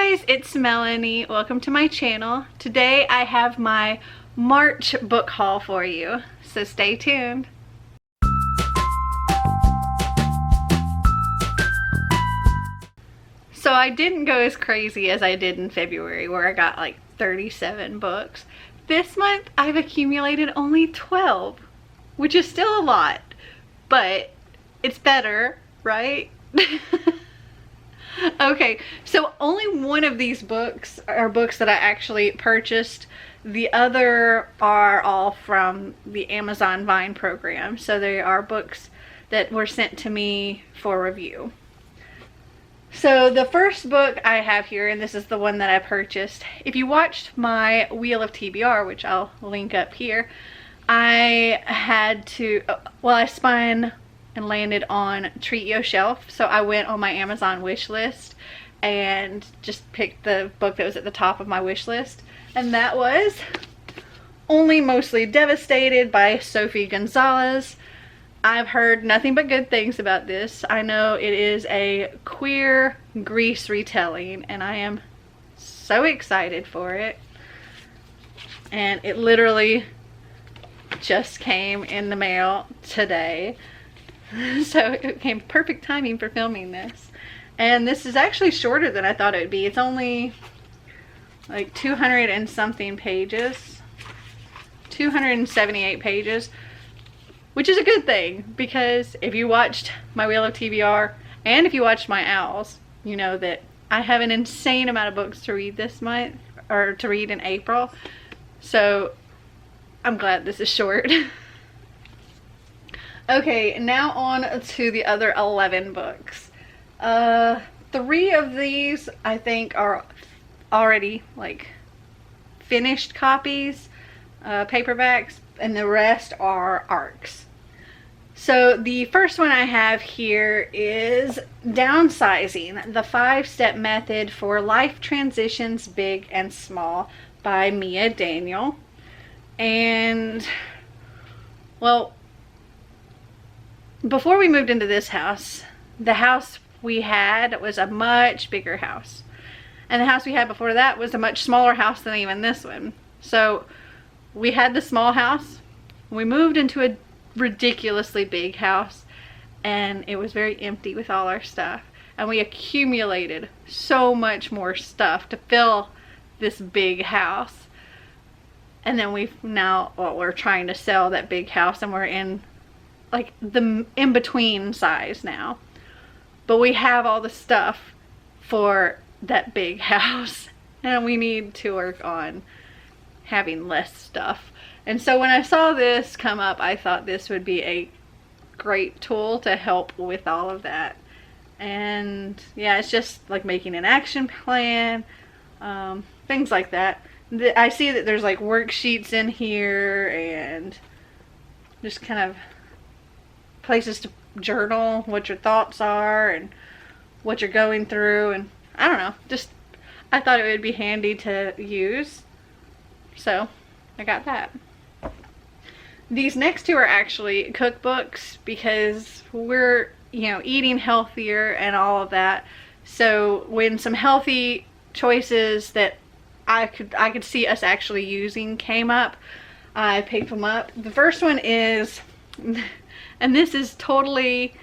guys, it's Melanie. Welcome to my channel. Today I have my March book haul for you, so stay tuned. So I didn't go as crazy as I did in February where I got like 37 books. This month I've accumulated only 12, which is still a lot, but it's better, right? Okay, so only one of these books are books that I actually purchased. The other are all from the Amazon Vine program. So they are books that were sent to me for review. So the first book I have here, and this is the one that I purchased. If you watched my Wheel of TBR, which I'll link up here, I had to, well, I spun and landed on Treat Your Shelf. So I went on my Amazon wish list and just picked the book that was at the top of my wish list. And that was Only Mostly Devastated by Sophie Gonzalez. I've heard nothing but good things about this. I know it is a queer Grease retelling and I am so excited for it. And it literally just came in the mail today. So it came perfect timing for filming this. And this is actually shorter than I thought it would be. It's only like 200 and something pages. 278 pages. Which is a good thing, because if you watched my Wheel of TBR and if you watched my Owls, you know that I have an insane amount of books to read this month, or to read in April. So I'm glad this is short. Okay, now on to the other 11 books. 3 of these I think are already like finished copies, paperbacks, and the rest are ARCs. So the first one I have here is Downsizing, the 5-Step Method for Life Transitions Big and Small by Mia Daniel. And, well, before we moved into this house, the house we had was a much bigger house. And the house we had before that was a much smaller house than even this one. So we had the small house, we moved into a ridiculously big house, and it was very empty with all our stuff. And we accumulated so much more stuff to fill this big house. And then we're trying to sell that big house, and we're in like the in-between size now, but we have all the stuff for that big house and we need to work on having less stuff. And so when I saw this come up, I thought this would be a great tool to help with all of that. And yeah, it's just like making an action plan, things like that. I see that there's like worksheets in here and just kind of places to journal what your thoughts are and what you're going through, and I don't know, just I thought it would be handy to use, so I got that. These next 2 are actually cookbooks because we're, you know, eating healthier and all of that. So when some healthy choices that I could see us actually using came up, I picked them up. The first one is, and this is totally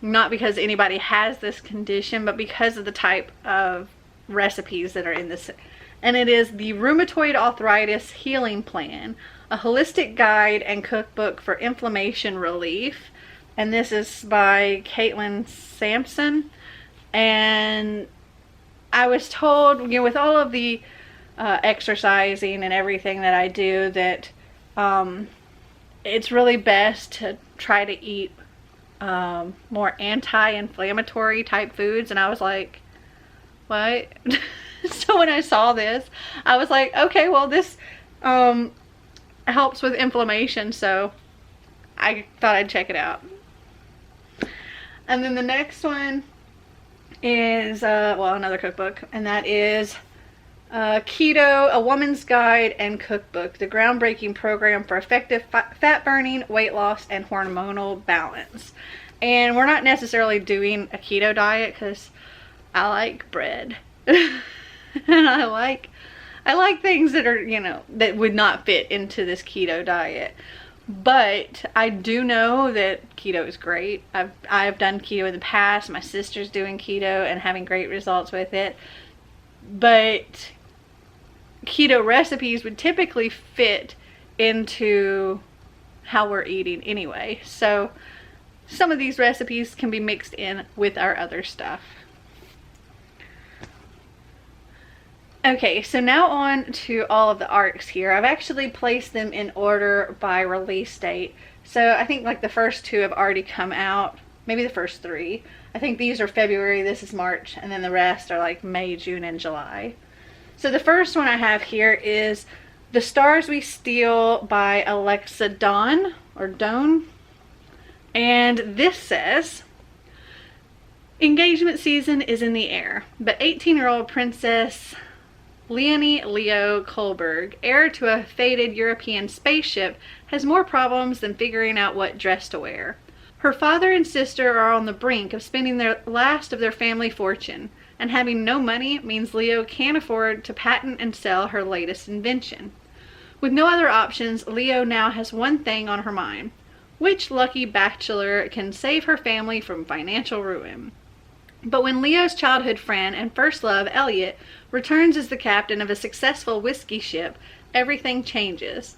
not because anybody has this condition, but because of the type of recipes that are in this. And it is the Rheumatoid Arthritis Healing Plan, a holistic guide and cookbook for inflammation relief. And this is by Caitlin Sampson. And I was told, you know, with all of the exercising and everything that I do, that it's really best to try to eat more anti-inflammatory type foods. And I was like, what? So when I saw this, I was like, okay, well, this helps with inflammation, so I thought I'd check it out. And then the next one is well, another cookbook, and that is Keto, a Woman's Guide and Cookbook, the groundbreaking program for effective fat burning, weight loss, and hormonal balance. And we're not necessarily doing a keto diet because I like bread. And I like things that are, you know, that would not fit into this keto diet. But I do know that keto is great. I've done keto in the past. My sister's doing keto and having great results with it. But keto recipes would typically fit into how we're eating anyway. So some of these recipes can be mixed in with our other stuff. Okay, so now on to all of the ARCs here. I've actually placed them in order by release date. So I think like the first two have already come out, maybe the first three. I think these are February, this is March, and then the rest are like May, June, and July. So the first one I have here is The Stars We Steal by Alexa Dawn, or Doan. And this says, engagement season is in the air, but 18-year-old Princess Leonie Leo Kohlberg, heir to a faded European spaceship, has more problems than figuring out what dress to wear. Her father and sister are on the brink of spending their last of their family fortune, and having no money means Leo can't afford to patent and sell her latest invention. With no other options, Leo now has one thing on her mind. Which lucky bachelor can save her family from financial ruin? But when Leo's childhood friend and first love, Elliot, returns as the captain of a successful whiskey ship, everything changes.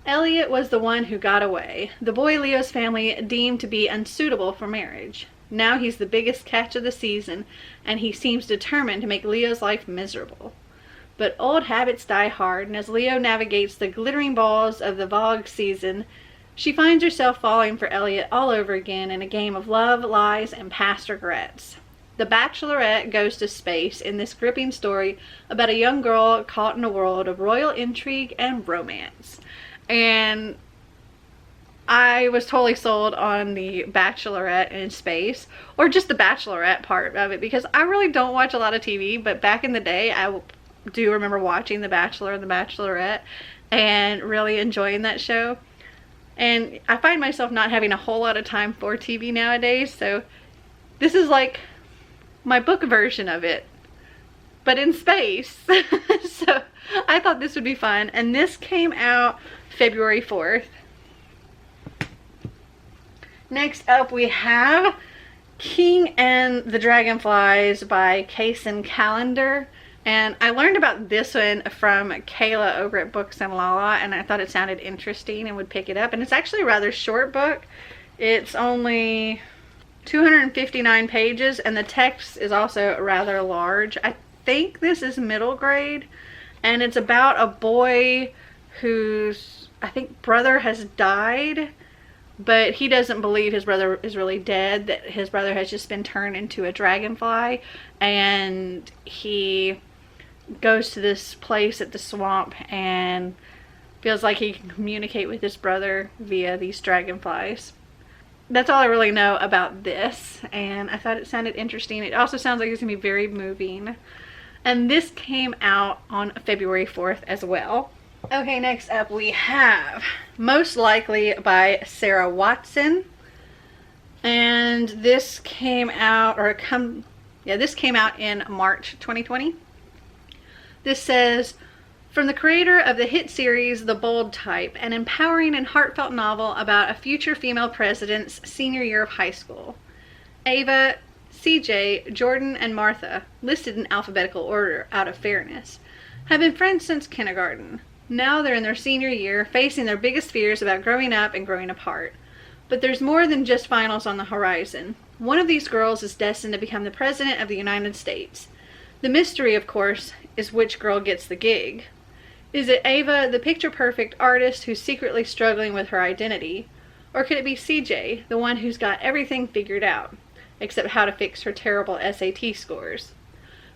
Elliot was the one who got away, the boy Leo's family deemed to be unsuitable for marriage. Now he's the biggest catch of the season, and he seems determined to make Leo's life miserable. But old habits die hard, and as Leo navigates the glittering balls of the Vogue season, she finds herself falling for Elliot all over again in a game of love, lies, and past regrets. The Bachelorette goes to space in this gripping story about a young girl caught in a world of royal intrigue and romance. And I was totally sold on the Bachelorette in space, or just the Bachelorette part of it, because I really don't watch a lot of TV, but back in the day I do remember watching The Bachelor and The Bachelorette and really enjoying that show. And I find myself not having a whole lot of time for TV nowadays, so this is like my book version of it, but in space. So I thought this would be fun, and this came out February 4th. Next up we have King and the Dragonflies by Hixson Calendar. And I learned about this one from Kayla over at Books and Lala, and I thought it sounded interesting and would pick it up. And it's actually a rather short book. It's only 259 pages, and the text is also rather large. I think this is middle grade, and it's about a boy whose, I think, brother has died, but he doesn't believe his brother is really dead, that his brother has just been turned into a dragonfly, and he goes to this place at the swamp and feels like he can communicate with his brother via these dragonflies. That's all I really know about this, and I thought it sounded interesting. It also sounds like it's gonna be very moving. And this came out on February 4th as well. Okay, next up we have Most Likely by Sarah Watson. And this came out, this came out in March 2020. This says, from the creator of the hit series The Bold Type, an empowering and heartfelt novel about a future female president's senior year of high school. Ava, CJ, Jordan, and Martha, listed in alphabetical order out of fairness, have been friends since kindergarten. Now they're in their senior year, facing their biggest fears about growing up and growing apart. But there's more than just finals on the horizon. One of these girls is destined to become the President of the United States. The mystery, of course, is which girl gets the gig. Is it Ava, the picture-perfect artist who's secretly struggling with her identity? Or could it be CJ, the one who's got everything figured out, except how to fix her terrible SAT scores?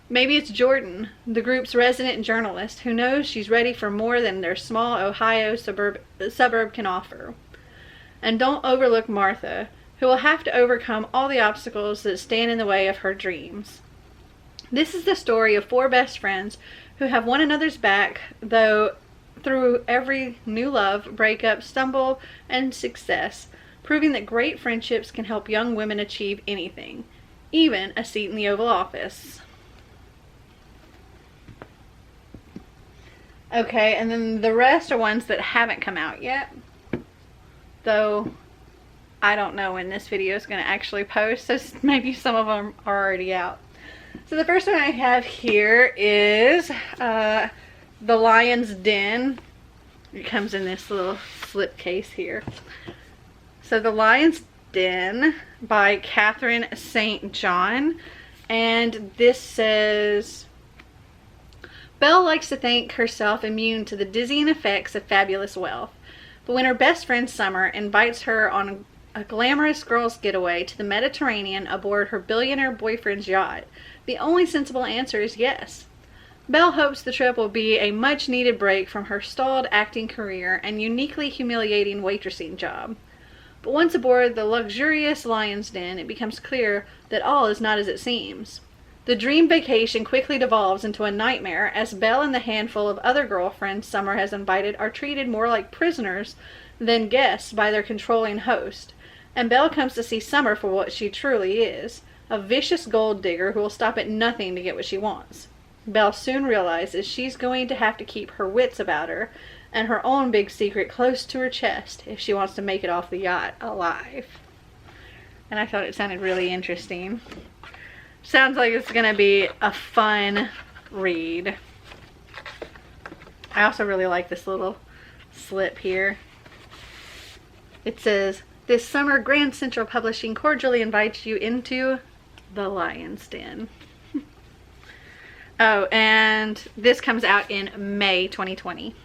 Maybe it's Jordan, the group's resident journalist, who knows she's ready for more than their small Ohio suburb can offer. And don't overlook Martha, who will have to overcome all the obstacles that stand in the way of her dreams. This is the story of four best friends who have one another's back, though through every new love, breakup, stumble, and success, proving that great friendships can help young women achieve anything, even a seat in the Oval Office. Okay, and then the rest are ones that haven't come out yet. Though, I don't know when this video is going to actually post, so maybe some of them are already out. So the first one I have here is The Lion's Den. It comes in this little slip case here. So The Lion's Den by Catherine St. John. And this says, Belle likes to think herself immune to the dizzying effects of fabulous wealth. But when her best friend Summer invites her on a glamorous girls' getaway to the Mediterranean aboard her billionaire boyfriend's yacht, the only sensible answer is yes. Belle hopes the trip will be a much-needed break from her stalled acting career and uniquely humiliating waitressing job. But once aboard the luxurious Lion's Den, it becomes clear that all is not as it seems. The dream vacation quickly devolves into a nightmare as Belle and the handful of other girlfriends Summer has invited are treated more like prisoners than guests by their controlling host. And Belle comes to see Summer for what she truly is, a vicious gold digger who will stop at nothing to get what she wants. Belle soon realizes she's going to have to keep her wits about her and her own big secret close to her chest if she wants to make it off the yacht alive. And I thought it sounded really interesting. Sounds like it's going to be a fun read. I also really like this little slip here. It says, "This summer, Grand Central Publishing cordially invites you into The Lion's Den." Oh, and this comes out in May 2020.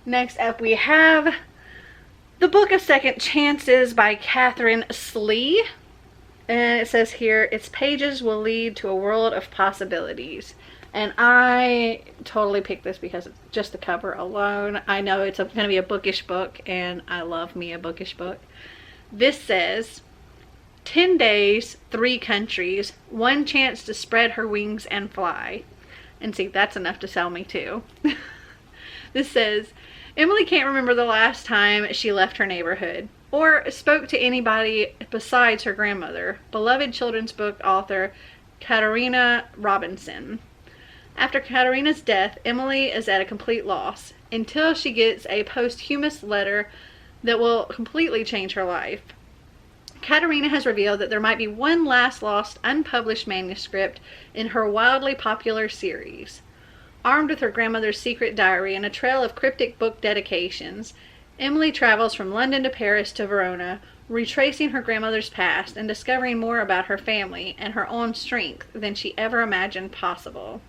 Next up we have The Book of Second Chances by Catherine Slee. And it says here, its pages will lead to a world of possibilities. And I totally picked this because of just the cover alone. I know it's going to be a bookish book, and I love me a bookish book. This says, 10 days, 3 countries, 1 chance to spread her wings and fly. And see, that's enough to sell me too. This says, Emily can't remember the last time she left her neighborhood or spoke to anybody besides her grandmother, beloved children's book author Katarina Robinson. After Katarina's death, Emily is at a complete loss until she gets a posthumous letter that will completely change her life. Katarina has revealed that there might be one last lost unpublished manuscript in her wildly popular series. Armed with her grandmother's secret diary and a trail of cryptic book dedications, Emily travels from London to Paris to Verona, retracing her grandmother's past and discovering more about her family and her own strength than she ever imagined possible.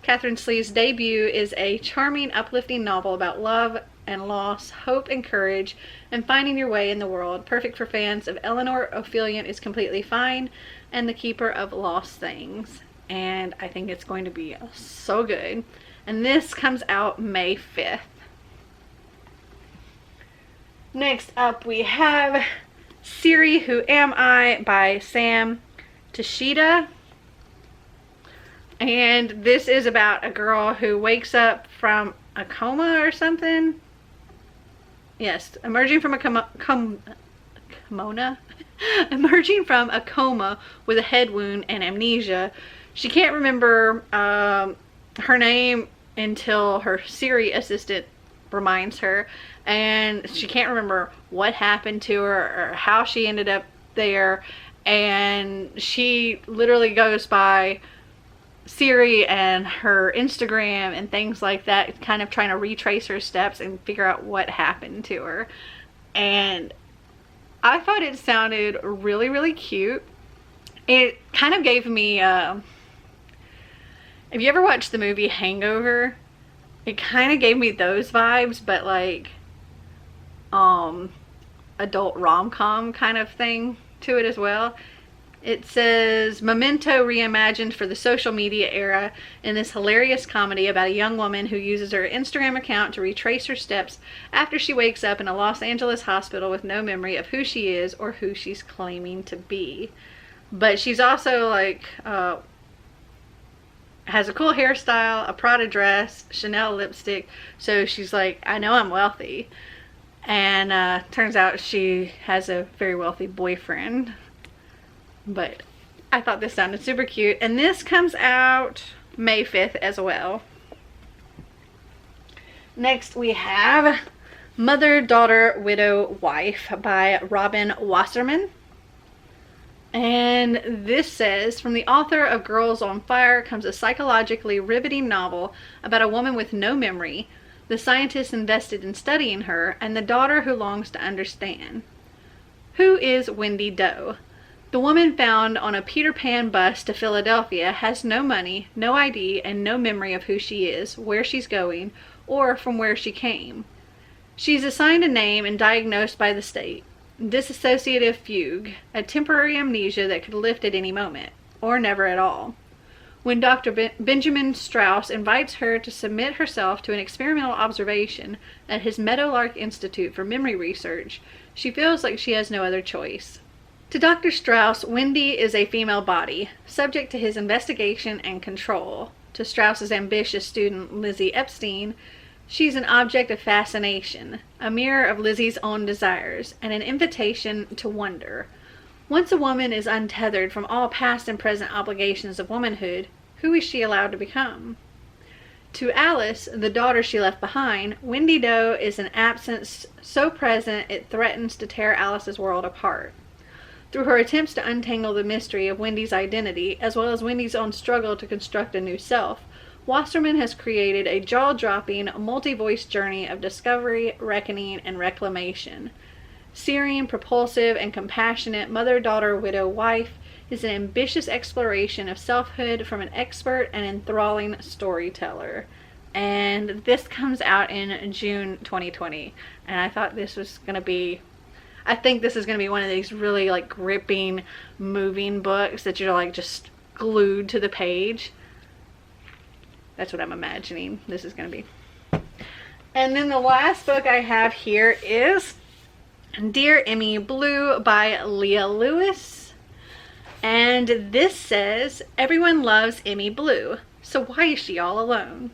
Catherine Slee's debut is a charming, uplifting novel about love and loss, hope and courage, and finding your way in the world, perfect for fans of Eleanor Ophelia is Completely Fine and The Keeper of Lost Things. And I think it's going to be so good. And this comes out May 5th. Next up we have Siri Who Am I by Sam Tashida. And this is about a girl who wakes up from a coma or something. Yes, emerging from a emerging from a coma with a head wound and amnesia. She can't remember her name until her Siri assistant reminds her, and she can't remember what happened to her or how she ended up there, and she literally goes by Siri and her Instagram and things like that, kind of trying to retrace her steps and figure out what happened to her. And I thought it sounded really, really cute. It kind of gave me have you ever watched the movie Hangover? It kind of gave me those vibes, but like adult rom-com kind of thing to it as well. It says, Memento reimagined for the social media era in this hilarious comedy about a young woman who uses her Instagram account to retrace her steps after she wakes up in a Los Angeles hospital with no memory of who she is or who she's claiming to be. But she's also like has a cool hairstyle, a Prada dress, Chanel lipstick, so she's like, I know I'm wealthy. And turns out she has a very wealthy boyfriend. But I thought this sounded super cute. And this comes out May 5th as well. Next we have Mother, Daughter, Widow, Wife by Robin Wasserman. And this says, from the author of Girls on Fire comes a psychologically riveting novel about a woman with no memory, the scientist invested in studying her, and the daughter who longs to understand. Who is Wendy Doe? The woman found on a Peter Pan bus to Philadelphia has no money, no ID, and no memory of who she is, where she's going, or from where she came. She's assigned a name and diagnosed by the state. Dissociative fugue, a temporary amnesia that could lift at any moment, or never at all. When Dr. Benjamin Strauss invites her to submit herself to an experimental observation at his Meadowlark Institute for Memory Research, she feels like she has no other choice. To Dr. Strauss, Wendy is a female body, subject to his investigation and control. To Strauss's ambitious student, Lizzie Epstein, she's an object of fascination, a mirror of Lizzie's own desires, and an invitation to wonder. Once a woman is untethered from all past and present obligations of womanhood, who is she allowed to become? To Alice, the daughter she left behind, Wendy Doe is an absence so present it threatens to tear Alice's world apart. Through her attempts to untangle the mystery of Wendy's identity, as well as Wendy's own struggle to construct a new self, Wasserman has created a jaw-dropping, multi-voice journey of discovery, reckoning, and reclamation. Searing, propulsive, and compassionate Mother, Daughter, Widow, Wife is an ambitious exploration of selfhood from an expert and enthralling storyteller. And this comes out in June 2020. And I thought this was going to be... I think this is going to be one of these really like gripping, moving books that you're like just glued to the page. That's what I'm imagining this is going to be. And then the last book I have here is Dear Emmy Blue by Leah Lewis. And this says, everyone loves Emmy Blue, so why is she all alone?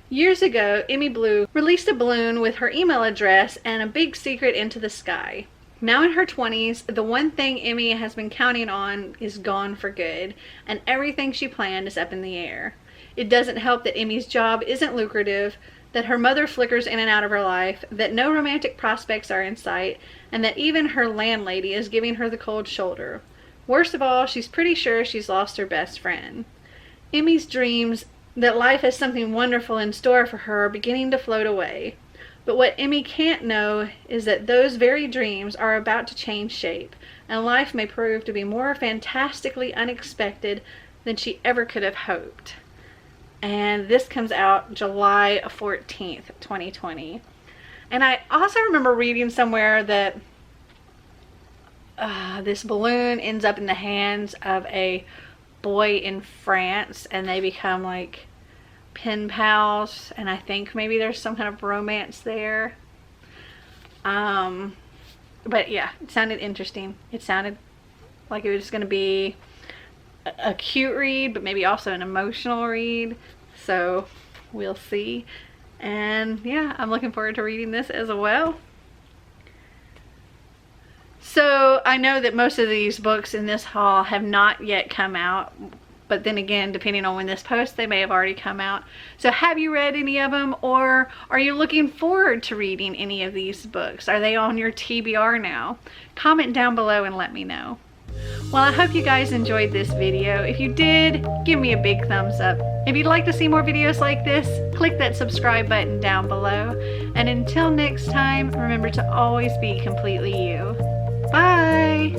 Years ago, Emmy Blue released a balloon with her email address and a big secret into the sky. Now in her 20s, the one thing Emmy has been counting on is gone for good, and everything she planned is up in the air. It doesn't help that Emmy's job isn't lucrative, that her mother flickers in and out of her life, that no romantic prospects are in sight, and that even her landlady is giving her the cold shoulder. Worst of all, she's pretty sure she's lost her best friend. Emmy's dreams that life has something wonderful in store for her are beginning to float away. But what Emmy can't know is that those very dreams are about to change shape, and life may prove to be more fantastically unexpected than she ever could have hoped. And this comes out July 14th, 2020. And I also remember reading somewhere that this balloon ends up in the hands of a boy in France, and they become like pen pals, and I think maybe there's some kind of romance there. But yeah, it sounded interesting. It sounded like it was going to be a cute read, but maybe also an emotional read. So we'll see. And yeah, I'm looking forward to reading this as well. So I know that most of these books in this haul have not yet come out, but then again, depending on when this posts, they may have already come out. So have you read any of them, or are you looking forward to reading any of these books? Are they on your TBR now? Comment down below and let me know. Well, I hope you guys enjoyed this video. If you did, give me a big thumbs up. If you'd like to see more videos like this, click that subscribe button down below. And until next time, remember to always be completely you. Bye!